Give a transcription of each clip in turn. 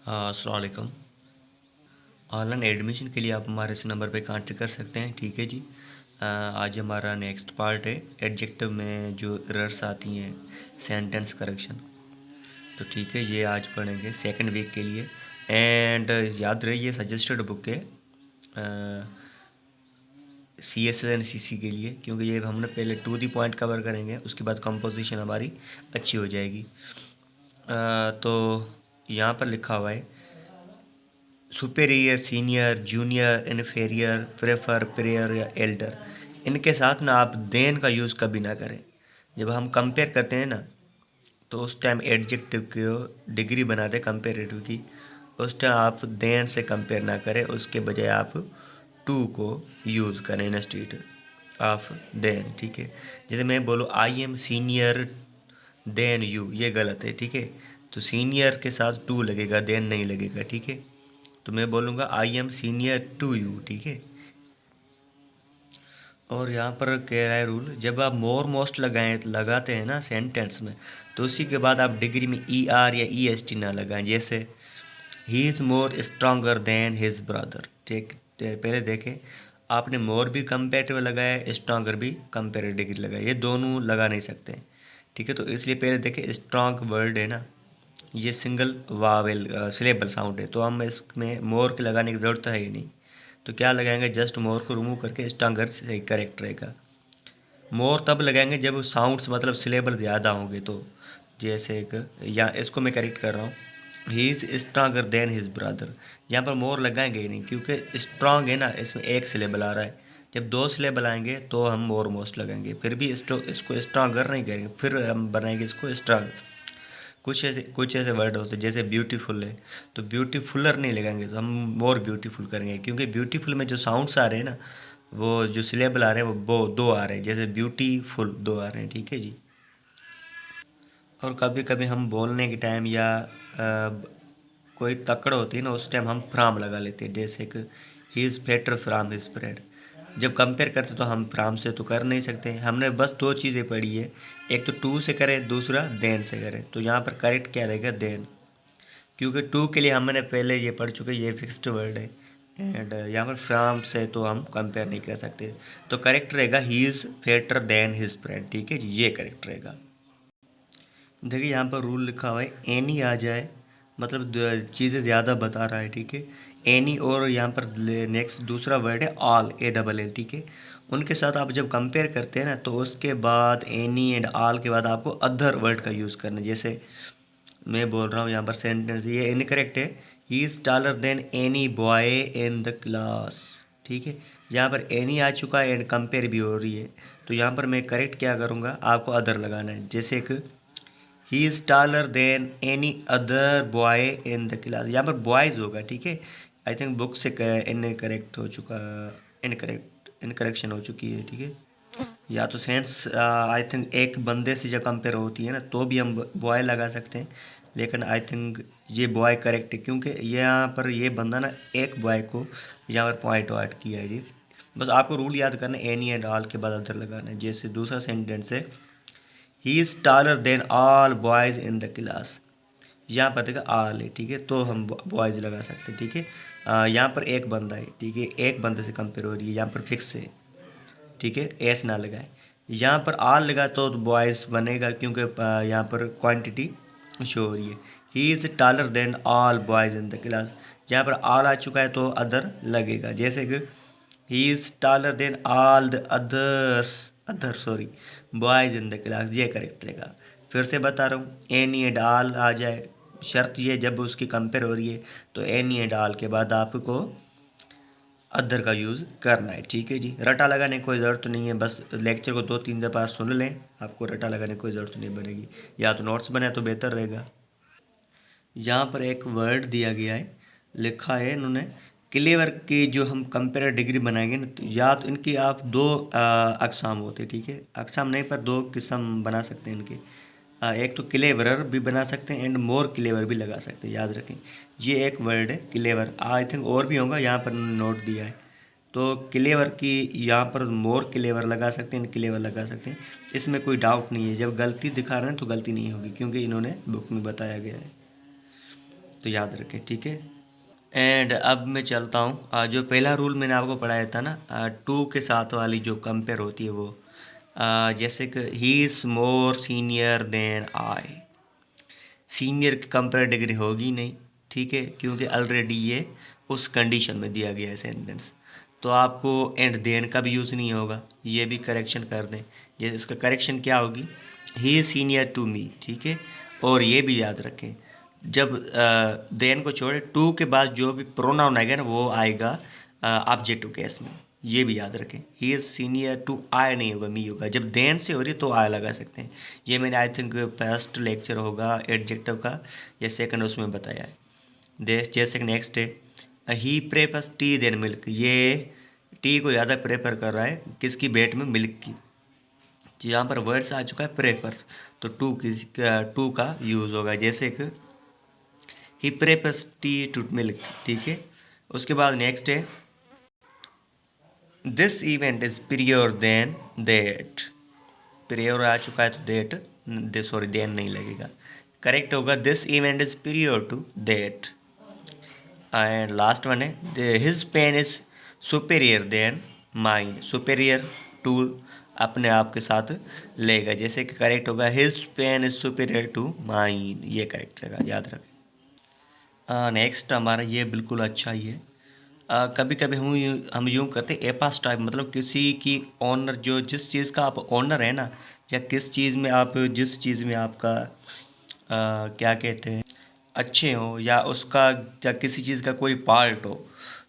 अस्सलाम वालेकुम। Online admission के लिए आप हमारे इस नंबर पे कांटेक्ट कर सकते हैं। ठीक है जी। आज हमारा नेक्स्ट पार्ट है एडजेक्टिव में जो एरर्स आती हैं, सेंटेंस करेक्शन। तो ठीक है, ये आज पढ़ेंगे सेकंड वीक के लिए। एंड याद रहे ये सजेस्टेड बुक है CSS एंड CC के लिए, क्योंकि ये हमने पहले टू दी पॉइंट कवर करेंगे, उसके बाद कंपोजिशन हमारी अच्छी हो जाएगी। तो यहाँ पर लिखा हुआ है superior, senior, junior, inferior, prefer, prayer या एल्डर। इनके साथ ना आप देन का यूज़ कभी ना करें। जब हम कंपेयर करते हैं ना, तो उस टाइम एडजेक्टिव को डिग्री बना दे कंपेरेटिव की, उस टाइम आप देन से कंपेयर ना करें, उसके बजाय आप टू को यूज़ करें इंस्टीड ऑफ देन। ठीक है। जैसे मैं बोलूँ आई एम सीनियर देन यू, ये गलत है। ठीक है। तो सीनियर के साथ टू लगेगा, देन नहीं लगेगा। ठीक है। तो मैं बोलूँगा I am senior to you. ठीक है। और यहाँ पर कह रहा है रूल, जब आप मोर मोस्ट लगाते हैं ना सेंटेंस में, तो उसी के बाद आप डिग्री में ER या EST ना लगाएं। जैसे ही is more stronger then his brother. ठीक, पहले देखें, आपने मोर भी कंपेरेटिव लगाया, स्ट्रांगर भी कंपेरेटिव डिग्री लगाई, ये दोनों लगा नहीं सकते। ठीक है। तो इसलिए पहले देखें, स्ट्रांग वर्ड है ना, ये सिंगल वावेल सिलेबल साउंड है, तो हम इसमें मोर के लगाने की ज़रूरत है ही नहीं। तो क्या लगाएंगे, जस्ट मोर को रिमूव करके स्ट्रांगर से करेक्ट रहेगा। मोर तब लगाएंगे जब साउंड्स मतलब सिलेबल ज़्यादा होंगे। तो जैसे एक, या इसको मैं करेक्ट कर रहा हूँ, he is stronger then his brother. यहाँ पर मोर लगाएंगे ही नहीं, क्योंकि स्ट्रांग है ना, इसमें एक सिलेबल आ रहा है। जब दो सिलेबल आएंगे तो हम मोर मोस्ट लगाएंगे, फिर भी इसको स्ट्रांगर नहीं करेंगे, फिर हम बनाएंगे इसको स्ट्रांग। कुछ ऐसे वर्ड होते हैं, जैसे ब्यूटीफुल है, तो ब्यूटीफुलर नहीं लगाएंगे, तो हम मोर ब्यूटीफुल करेंगे, क्योंकि ब्यूटीफुल में जो साउंड्स आ रहे हैं ना, वो जो सिलेबल आ रहे हैं वो दो आ रहे हैं, जैसे ब्यूटीफुल दो आ रहे हैं। ठीक है जी। और कभी कभी हम बोलने के टाइम या कोई तकड़ होती है ना, उस टाइम हम फ्राम लगा लेते हैं, जैसे कि he is better from his friend. जब कंपेयर करते तो हम फ्राम से तो कर नहीं सकते। हमने बस दो चीज़ें पढ़ी है, एक तो टू से करें, दूसरा देन से करें। तो यहाँ पर करेक्ट क्या रहेगा, देन, क्योंकि टू के लिए हमने पहले ये पढ़ चुके, ये फिक्स्ड वर्ड है। एंड यहाँ पर फ्राम से तो हम कंपेयर नहीं कर सकते। तो करेक्ट रहेगा he is better then his friend. ठीक है जी, ये करेक्ट रहेगा। देखिए यहाँ पर रूल लिखा हुआ है, एनी आ जाए मतलब चीज़ें ज़्यादा बता रहा है। ठीक है। एनी और यहाँ पर नेक्स्ट दूसरा वर्ड है ऑल, ALL। ठीक है। उनके साथ आप जब कंपेयर करते हैं ना, तो उसके बाद एनी एंड ऑल के बाद आपको अदर वर्ड का यूज़ करना है। जैसे मैं बोल रहा हूँ यहाँ पर सेंटेंस, ये इनकरेक्ट है, he is taller than any boy in the class. ठीक है। यहाँ पर एनी आ चुका है एंड कंपेयर भी हो रही है, तो यहाँ पर मैं करेक्ट क्या करूँगा, आपको अदर लगाना है। जैसे कि he is taller than any other boy in the class, यहाँ पर बॉयज़ होगा। ठीक है। आई थिंक बुक से इनकरेक्ट हो चुका, इनकरेक्शन हो चुकी है। ठीक है। या तो सेंस आई थिंक एक बंदे से जब कंपेयर होती है ना, तो भी हम बॉय लगा सकते हैं, लेकिन आई थिंक ये बॉय करेक्ट है, क्योंकि यहाँ पर ये बंदा ना एक बॉय को यहाँ पर पॉइंट आउट किया है। जी, बस आपको रूल याद करना है, एनी एंड ऑल के बाद अदर लगाना है। जैसे दूसरा सेंटेंस है, he is taller than all boys in the class. यहाँ पर देखा ऑल है। ठीक है। तो हम बॉयज़ लगा सकते हैं। ठीक है। यहाँ पर एक बंदा है। ठीक है। एक बंदे से कंपेयर हो रही है, यहाँ पर फिक्स है। ठीक है। एस ना लगाए, यहाँ पर आल लगा तो बॉयज़ बनेगा, क्योंकि यहाँ पर क्वांटिटी शो हो रही है। He is taller than all boys in the class, यहाँ पर ऑल आ चुका है तो अदर लगेगा। जैसे कि he is taller than all the other sorry boys in the class, ये करेक्ट रहेगा। फिर से बता रहा हूँ, एनी एंड ऑल आ जाए, शर्त ये जब उसकी कंपेयर हो रही है, तो एनी एंड ऑल के बाद आपको अदर का यूज़ करना है। ठीक है जी। रटा लगाने की कोई ज़रूरत नहीं है, बस लेक्चर को 2-3 दफ़ा सुन लें, आपको रटा लगाने की कोई ज़रूरत नहीं बनेगी, या तो नोट्स बनाए तो बेहतर रहेगा। यहाँ पर एक वर्ड दिया गया है, लिखा है इन्होंने, क्लेवर की जो हम कंपेयर डिग्री बनाएंगे ना, तो या तो इनकी आप दो अकसाम होते हैं। ठीक है। अकसाम नहीं, पर दो किस्म बना सकते हैं इनके। एक तो क्लेवरर भी बना सकते हैं एंड मोर क्लेवर भी लगा सकते हैं, याद रखें। ये एक वर्ड है क्लेवर, आई थिंक और भी होगा, यहाँ पर नोट दिया है। तो क्लेवर की यहाँ पर मोर क्लेवर लगा सकते हैं, क्लेवर लगा सकते हैं, इसमें कोई डाउट नहीं है। जब गलती दिखा रहे हैं तो गलती नहीं होगी, क्योंकि इन्होंने बुक में बताया गया है। तो याद रखें, ठीक है। एंड अब मैं चलता हूँ, जो पहला रूल मैंने आपको पढ़ाया था ना, टू के साथ वाली जो कंपेयर होती है वो, जैसे कि he is more senior than I. Senior की कंपेयर डिग्री होगी नहीं, ठीक है, क्योंकि ऑलरेडी ये उस कंडीशन में दिया गया है सेंटेंस। तो आपको एंड देन का भी यूज़ नहीं होगा, ये भी करेक्शन कर दें। जैसे उसका करेक्शन क्या होगी, he is senior to me, ठीक है। और ये भी याद रखें, जब देन को छोड़े टू के बाद जो भी प्रोनाउन आएगा ना वो आएगा ऑब्जेक्टिव केस में, ये भी याद रखें। ही इज़ सीनियर टू आई नहीं होगा, मी होगा। जब देन से हो रही तो आई लगा सकते हैं। ये मैंने आई थिंक फर्स्ट लेक्चर होगा एडजेक्टिव का या सेकंड उसमें बताया है। देश जैसे नेक्स्ट है, he prefers tea than milk. ये टी को ज़्यादा प्रेफर कर रहा है किसकी, बेट में मिल्क की। तो यहाँ पर वर्ड्स आ चुका है प्रेफर्स, तो टू का यूज़ होगा। जैसे कि he prefers tea to milk, ठीक है। उसके बाद नेक्स्ट है, this event is prior than that. Prior आ चुका है तो देट सॉरी देन नहीं लगेगा, करेक्ट होगा this event is prior to that. And last one है, his pen is superior than mine. Superior to अपने आप के साथ लेगा, जैसे कि करेक्ट होगा his pen is superior to mine, ये करेक्ट रहेगा, याद रखें। नेक्स्ट हमारा ये बिल्कुल अच्छा ही है। कभी कभी हम यूँ करते एपास टाइप, मतलब किसी की ऑनर, जो जिस चीज़ का आप ऑनर है ना, या किस चीज़ में आप, जिस चीज़ में आपका क्या कहते हैं अच्छे हो, या उसका, या किसी चीज़ का कोई पार्ट हो,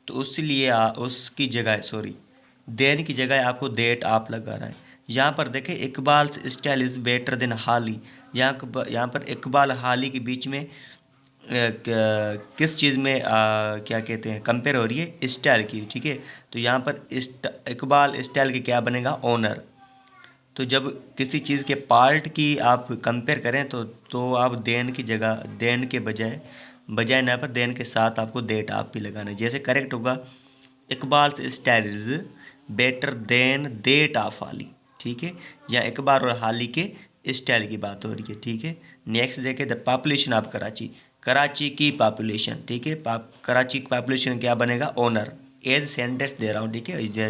तो उसलिए उसकी जगह सॉरी देन की जगह आपको देट आप लगा रहा है। यहाँ पर देखें, Iqbal style is better then हाली। यहाँ पर इकबाल हाली के बीच में किस चीज़ में क्या कहते हैं कंपेयर हो रही है, स्टाइल की, ठीक है। तो यहाँ पर इकबाल स्टाइल के क्या बनेगा, ओनर। तो जब किसी चीज़ के पार्ट की आप कंपेयर करें तो आप देन की जगह, देन के बजाय ना पर देन के साथ आपको देट आप भी लगाना है। जैसे करेक्ट होगा Iqbal style is better than that of Hali, ठीक है। या इकबाल और हाली के स्टाइल की बात हो रही है, ठीक है। नेक्स्ट देखें, the population of Karachi. Karachi की पॉपुलेशन, ठीक है। कराची की पॉपुलेशन क्या बनेगा, ओनर। एज सेंटेंस दे रहा हूँ, ठीक है।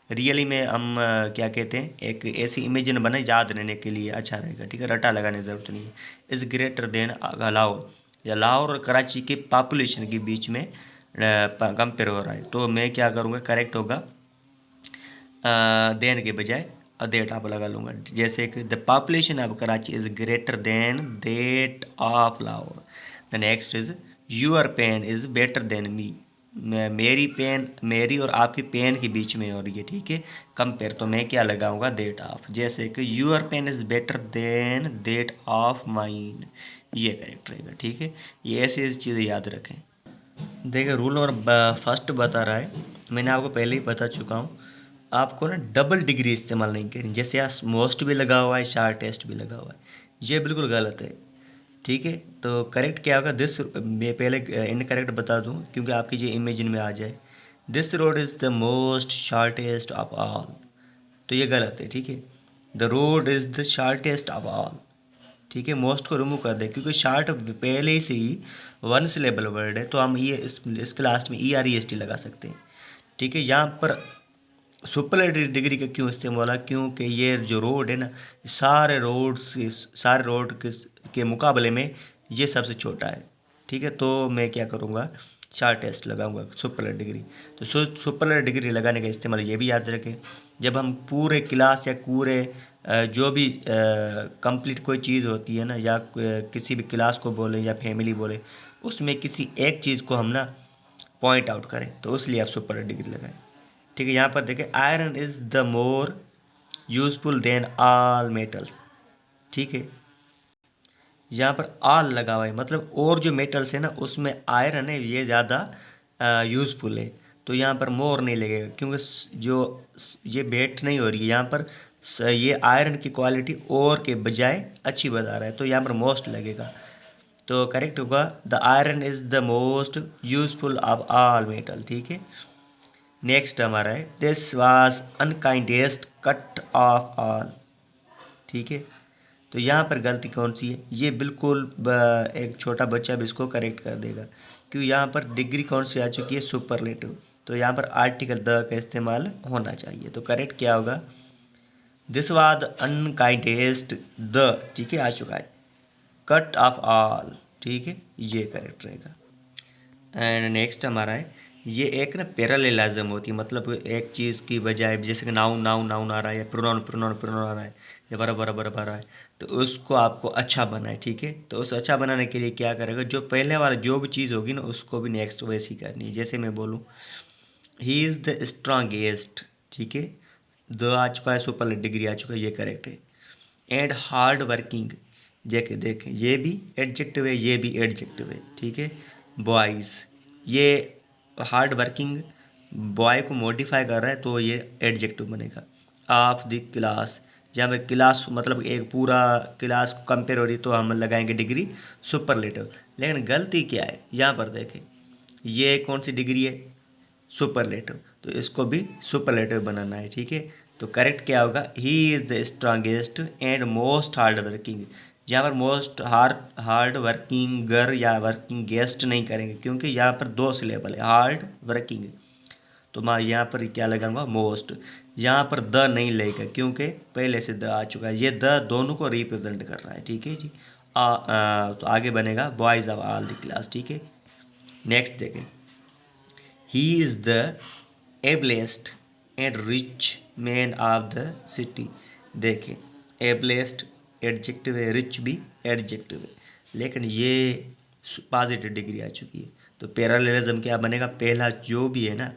रियली में हम क्या कहते हैं, एक ऐसी इमेजिन बने याद रहने के लिए अच्छा रहेगा, ठीक है। रटा लगाने की ज़रूरत नहीं है। इज़ ग्रेटर देन लाहौर, या लाहौर और कराची के पॉपुलेशन के बीच में कंपेयर हो रहा है, तो मैं क्या करूँगा, करेक्ट होगा देन के बजाय देट आप लगा लूँगा। जैसे कि the population of Karachi is greater than that of Lahore. The next is your pen is better than me. मेरी पेन, मेरी और आपकी पेन के बीच में हो रही है, ठीक है, कंपेयर, तो मैं क्या लगाऊंगा, देट ऑफ। जैसे कि your pen is better than that of mine, ये करेक्ट रहेगा, ठीक है। ये ऐसी चीज़ें याद रखें। देखिए रूल नंबर फर्स्ट बता रहा है, मैंने आपको पहले ही बता चुका हूँ, आपको ना डबल डिग्री इस्तेमाल नहीं करनी। जैसे यहाँ मोस्ट भी लगा हुआ है, शार्टेस्ट भी लगा हुआ है, ये बिल्कुल गलत है, ठीक है। तो करेक्ट क्या होगा, दिस, मैं पहले इनकरेक्ट बता दूं क्योंकि आपकी ये इमेजिन में आ जाए। This road is the most shortest of all, तो ये गलत है, ठीक है। The road is the shortest of all, ठीक है। मोस्ट को रिमूव कर दे, क्योंकि शार्ट पहले से ही वन सिलेबल वर्ड है, तो हम ये इसके लास्ट में E R E S T लगा सकते हैं, ठीक है। यहाँ पर सुपरलेटिव डिग्री का क्यों इस्तेमाल है, क्योंकि ये जो रोड है ना, सारे रोड के मुकाबले में ये सबसे छोटा है, ठीक है। तो मैं क्या करूँगा, शार्टेस्ट लगाऊंगा सुपरलेटिव डिग्री। तो सुपरलेटिव डिग्री लगाने का इस्तेमाल ये भी याद रखें, जब हम पूरे क्लास या पूरे जो भी कंप्लीट कोई चीज़ होती है ना, या किसी भी क्लास को बोले या फैमिली बोले, उसमें किसी एक चीज़ को हम ना पॉइंट आउट करें, तो उसलिए आप सुपरलेटिव डिग्री लगाएं, ठीक है। यहाँ पर देखें, iron is the more useful than all metals, ठीक है। यहाँ पर ऑल लगा हुआ है, मतलब और जो मेटल्स है ना उसमें आयरन है ये ज़्यादा यूज़फुल है, तो यहाँ पर मोर नहीं लगेगा, क्योंकि जो ये बेट नहीं हो रही है यहाँ पर, ये आयरन की क्वालिटी और के बजाय अच्छी बता रहा है, तो यहाँ पर मोस्ट लगेगा। तो करेक्ट होगा the iron is the most useful of all metal, ठीक है। नेक्स्ट हमारा है, this was unkindest cut of all, ठीक है। तो यहाँ पर गलती कौन सी है, ये बिल्कुल एक छोटा बच्चा भी इसको करेक्ट कर देगा, क्योंकि यहाँ पर डिग्री कौन सी आ चुकी है, सुपरलेटिव। तो यहाँ पर आर्टिकल द का इस्तेमाल होना चाहिए। तो करेक्ट क्या होगा, दिस वाज द अनकाइंडेस्ट द, ठीक है, आ चुका है। कट ऑफ ऑल, ठीक है, ये करेक्ट रहेगा। एंड नेक्स्ट हमारा है, ये एक ना पैरेललिज्म होती है, मतलब एक चीज़ की बजाय, जैसे कि नाउन नाउन नाउन आ रहा है, या प्रोनाउन प्रोनाउन प्रोनाउन आ रहा है, या बराबर बराबर आ रहा है, तो उसको आपको अच्छा बनाए, ठीक है। तो उस अच्छा बनाने के लिए क्या करेगा, जो पहले वाला जो भी चीज़ होगी ना उसको भी नेक्स्ट वैसी करनी है। जैसे मैं बोलूँ ही इज़ द स्ट्रांगेस्ट, ठीक है, द आ चुका है, सुपर डिग्री आ चुका है, ये करेक्ट है। एंड हार्ड वर्किंग, देखे देखें ये भी एडजेक्टिव है, ये भी एडजेक्टिव है, ठीक है। बॉयज़, ये हार्ड वर्किंग बॉय को मॉडिफाई कर रहा है, तो ये एडजेक्टिव बनेगा। ऑफ द क्लास, जहाँ पे क्लास मतलब एक पूरा क्लास को कंपेयर हो रही, तो हम लगाएंगे डिग्री सुपरलेटिव। लेकिन गलती क्या है, यहाँ पर देखें ये कौन सी डिग्री है, सुपरलेटिव, तो इसको भी सुपरलेटिव बनाना है, ठीक है। तो करेक्ट क्या होगा, ही is the strongest and most hard working. यहाँ पर मोस्ट हार्ड वर्किंग गर या वर्किंग गेस्ट नहीं करेंगे, क्योंकि यहाँ पर दो सिलेबल है, हार्ड वर्किंग। तो मैं यहाँ पर क्या लगाऊंगा, मोस्ट। यहाँ पर द नहीं लगेगा, क्योंकि पहले से द आ चुका है, ये द दोनों को रिप्रेजेंट कर रहा है, ठीक है जी। तो आगे बनेगा boys of all the class, ठीक है। नेक्स्ट देखें, he is the ablest and rich man of the city. देखें एबलेस्ट एडजेक्टिव है, रिच भी एडजेक्टिव है, लेकिन ये पॉजिटिव डिग्री आ चुकी है। तो पैरेललिज्म क्या बनेगा, पहला जो भी है ना,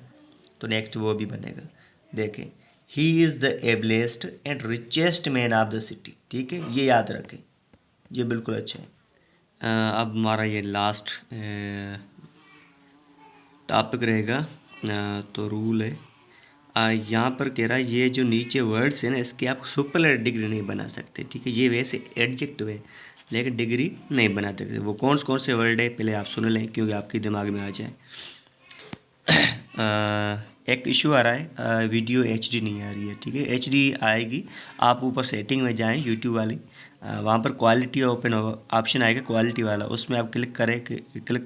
तो नेक्स्ट वो भी बनेगा। देखें he is the ablest and richest man of the city, ठीक है, ये याद रखें, ये बिल्कुल अच्छा है। अब हमारा ये लास्ट टॉपिक रहेगा, तो रूल है, यहाँ पर कह रहा है ये जो नीचे वर्ड्स है ना, इसके आप सुपरलेटिव डिग्री नहीं बना सकते, ठीक है। ये वैसे एडजेक्टिव है, लेकिन डिग्री नहीं बना सकते। वो कौन से वर्ड है पहले आप सुन लें, क्योंकि आपके दिमाग में आ जाए। एक इशू आ रहा है, वीडियो एचडी नहीं आ रही है, ठीक है, एचडी आएगी। आप ऊपर सेटिंग में जाएं, यूट्यूब वाली, वहाँ पर क्वालिटी ओपन ऑप्शन आएगा, क्वालिटी वाला, उसमें आप क्लिक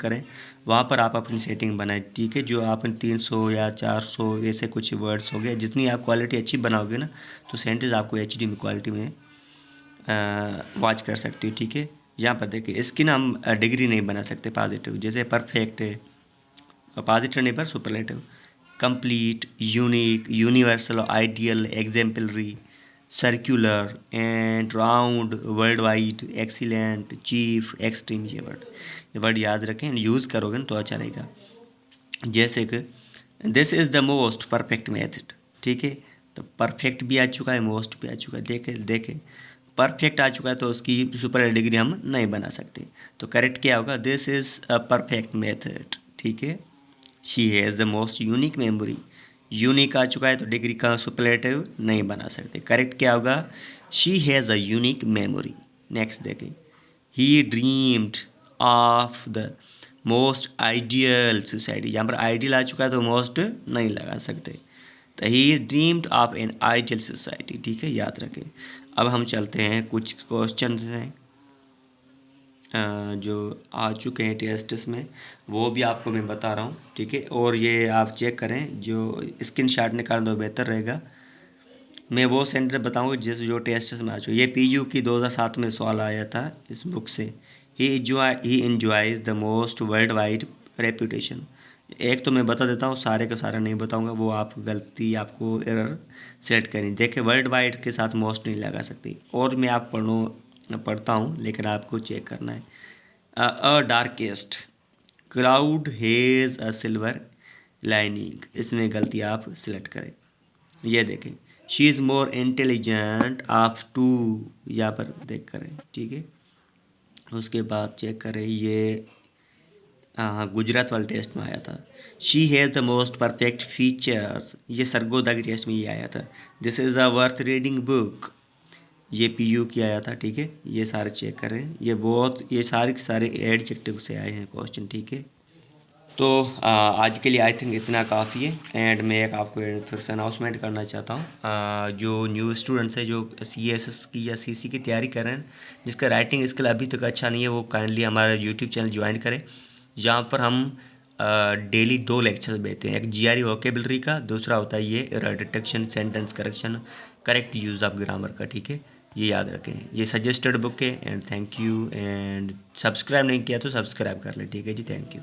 करें, वहाँ पर आप अपनी सेटिंग बनाएं, ठीक है। जो आपने 300 या 400 ऐसे कुछ वर्ड्स हो गए, जितनी आप क्वालिटी अच्छी बनाओगे ना, तो सेंटेंस आपको एचडी में क्वालिटी में वॉच कर सकते हो, ठीक है। यहाँ पर देखिए इसकी ना हम डिग्री नहीं बना सकते पॉजिटिव, जैसे परफेक्ट है, पॉजिटिव नहीं पर superlative, complete, unique, universal, ideal, exemplary, circular and round, world wide, excellent, chief, extreme, ये वर्ड याद रखें, यूज़ करोगे ना तो अच्छा रहेगा। जैसे कि this is the most perfect method, ठीक है, तो परफेक्ट भी आ चुका है, मोस्ट भी आ चुका है। देखें परफेक्ट आ चुका है, तो उसकी सुपर डिग्री हम नहीं बना सकते। तो करेक्ट क्या होगा, this is a perfect method, ठीक है। She has the most unique memory, unique आ चुका है, तो डिग्री का सुपरलेटिव नहीं बना सकते। करेक्ट क्या होगा, she has a unique memory. Next देखें, he dreamed of the most ideal society, यहाँ पर आइडियल आ चुका है, तो मोस्ट नहीं लगा सकते। तो he dreamed of an ideal society, ठीक है, याद रखें। अब हम चलते हैं, कुछ क्वेश्चन हैं जो आ चुके हैं टेस्ट में, वो भी आपको मैं बता रहा हूँ, ठीक है। और ये आप चेक करें, जो स्क्रीनशॉट निकाल दो बेहतर रहेगा। मैं वो सेंटर बताऊँगा जो टेस्ट में आ चुके। ये पीयू की 2007 में सवाल आया था इस बुक से। He enjoys the most world wide reputation. एक तो मैं बता देता हूँ, सारे का सारा नहीं बताऊँगा, वो आप गलती, आपको एरर सेट करनी। देखें वर्ल्ड वाइड के साथ मोस्ट नहीं लगा सकती, और मैं आप पढ़ता हूँ, लेकिन आपको चेक करना है। A darkest cloud has a silver lining, इसमें गलती आप सिलेक्ट करें। ये देखें she is more intelligent of two, यहाँ पर देख करें, ठीक है। उसके बाद चेक करें, ये हाँ गुजरात वाले टेस्ट में आया था। She has the most perfect features, ये सरगोदा के टेस्ट में ये आया था। This is a worth reading book, ये पीयू की आया था, ठीक है। ये सारे चेक करें, ये बहुत, ये सारे के सारे एडजेक्टिव से आए हैं क्वेश्चन, ठीक है। तो आज के लिए आई थिंक इतना काफ़ी है। एंड मैं एक आपको फिर से अनाउंसमेंट करना चाहता हूँ, जो न्यू स्टूडेंट्स है जो CSS की या CC की तैयारी कर रहे हैं, जिसका राइटिंग स्किल अभी तक अच्छा नहीं है, वो काइंडली हमारा यूट्यूब चैनल ज्वाइन करें, जहाँ पर हम डेली 2 लेक्चर देते हैं। एक GRE वोकेबलरी का, दूसरा होता है ये error detection, sentence correction, correct use of grammar का। ठीक है, ये याद रखें, ये सजेस्टेड बुक है। And thank you. And subscribe नहीं किया तो सब्सक्राइब कर लें। ठीक है जी, थैंक यू।